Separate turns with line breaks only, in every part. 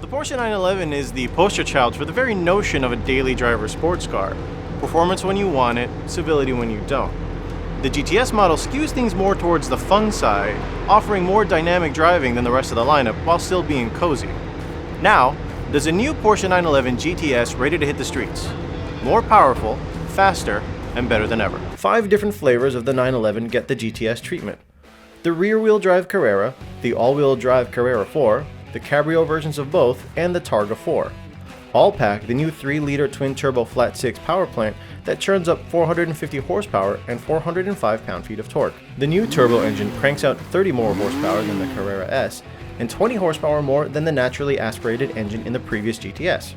The Porsche 911 is the poster child for the very notion of a daily driver sports car. Performance when you want it, civility when you don't. The GTS model skews things more towards the fun side, offering more dynamic driving than the rest of the lineup while still being cozy. Now, there's a new Porsche 911 GTS ready to hit the streets. More powerful, faster, and better than ever. 5 different flavors of the 911 get the GTS treatment. The rear-wheel drive Carrera, the all-wheel drive Carrera 4, the Cabrio versions of both, and the Targa 4. All pack the new 3-liter twin-turbo flat-6 power plant that churns up 450 horsepower and 405 pound-feet of torque. The new turbo engine cranks out 30 more horsepower than the Carrera S, and 20 horsepower more than the naturally aspirated engine in the previous GTS.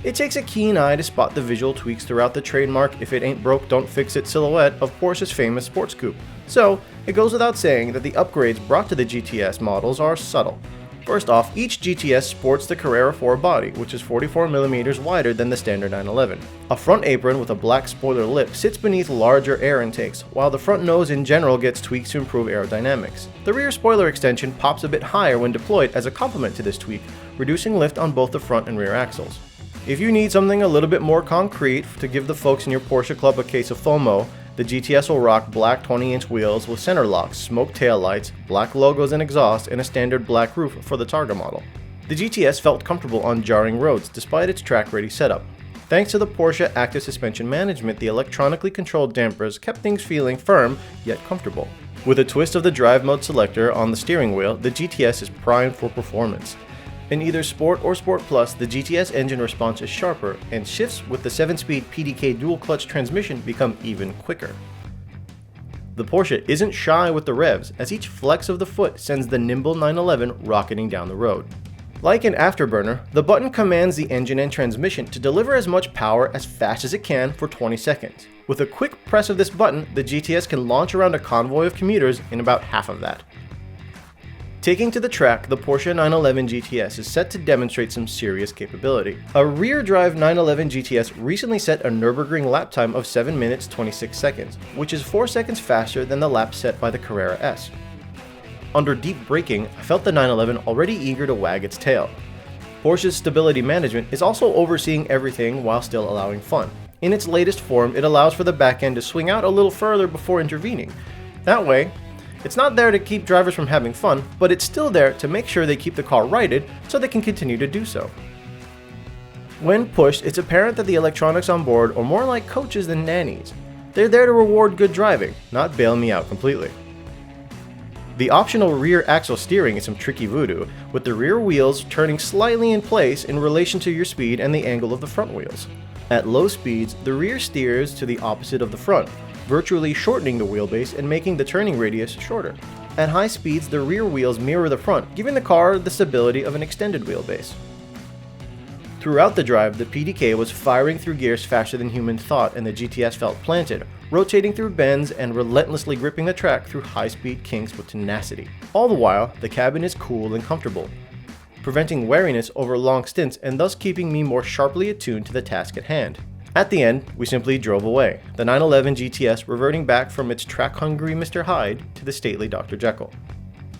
It takes a keen eye to spot the visual tweaks throughout the trademark "if it ain't broke, don't fix it" silhouette of Porsche's famous sports coupe. So, it goes without saying that the upgrades brought to the GTS models are subtle. First off, each GTS sports the Carrera 4 body, which is 44mm wider than the standard 911. A front apron with a black spoiler lip sits beneath larger air intakes, while the front nose in general gets tweaks to improve aerodynamics. The rear spoiler extension pops a bit higher when deployed as a complement to this tweak, reducing lift on both the front and rear axles. If you need something a little bit more concrete to give the folks in your Porsche club a case of FOMO, the GTS will rock black 20-inch wheels with center locks, smoked taillights, black logos and exhaust, and a standard black roof for the Targa model. The GTS felt comfortable on jarring roads despite its track-ready setup. Thanks to the Porsche active suspension management, the electronically controlled dampers kept things feeling firm yet comfortable. With a twist of the drive mode selector on the steering wheel, the GTS is primed for performance. In either Sport or Sport Plus, the GTS engine response is sharper, and shifts with the 7-speed PDK dual-clutch transmission become even quicker. The Porsche isn't shy with the revs, as each flex of the foot sends the nimble 911 rocketing down the road. Like an afterburner, the button commands the engine and transmission to deliver as much power as fast as it can for 20 seconds. With a quick press of this button, the GTS can launch around a convoy of commuters in about half of that. Taking to the track, the Porsche 911 GTS is set to demonstrate some serious capability. A rear-drive 911 GTS recently set a Nürburgring lap time of 7 minutes 26 seconds, which is 4 seconds faster than the lap set by the Carrera S. Under deep braking, I felt the 911 already eager to wag its tail. Porsche's stability management is also overseeing everything while still allowing fun. In its latest form, it allows for the back end to swing out a little further before intervening. That way, it's not there to keep drivers from having fun, but it's still there to make sure they keep the car righted so they can continue to do so. When pushed, it's apparent that the electronics on board are more like coaches than nannies. They're there to reward good driving, not bail me out completely. The optional rear axle steering is some tricky voodoo, with the rear wheels turning slightly in place in relation to your speed and the angle of the front wheels. At low speeds, the rear steers to the opposite of the front, virtually shortening the wheelbase and making the turning radius shorter. At high speeds, the rear wheels mirror the front, giving the car the stability of an extended wheelbase. Throughout the drive, the PDK was firing through gears faster than human thought, and the GTS felt planted, rotating through bends and relentlessly gripping the track through high-speed kinks with tenacity. All the while, the cabin is cool and comfortable, preventing weariness over long stints and thus keeping me more sharply attuned to the task at hand. At the end, we simply drove away, the 911 GTS reverting back from its track-hungry Mr. Hyde to the stately Dr. Jekyll.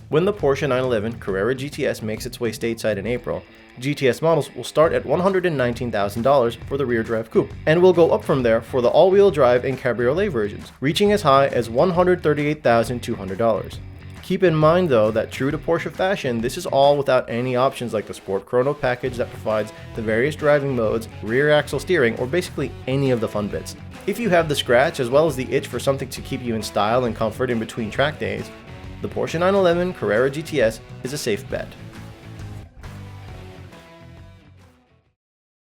When the Porsche 911 Carrera GTS makes its way stateside in April, GTS models will start at $119,000 for the rear-drive coupe, and will go up from there for the all-wheel drive and cabriolet versions, reaching as high as $138,200. Keep in mind though that true to Porsche fashion, this is all without any options like the Sport Chrono package that provides the various driving modes, rear axle steering, or basically any of the fun bits. If you have the scratch as well as the itch for something to keep you in style and comfort in between track days, the Porsche 911 Carrera GTS is a safe bet.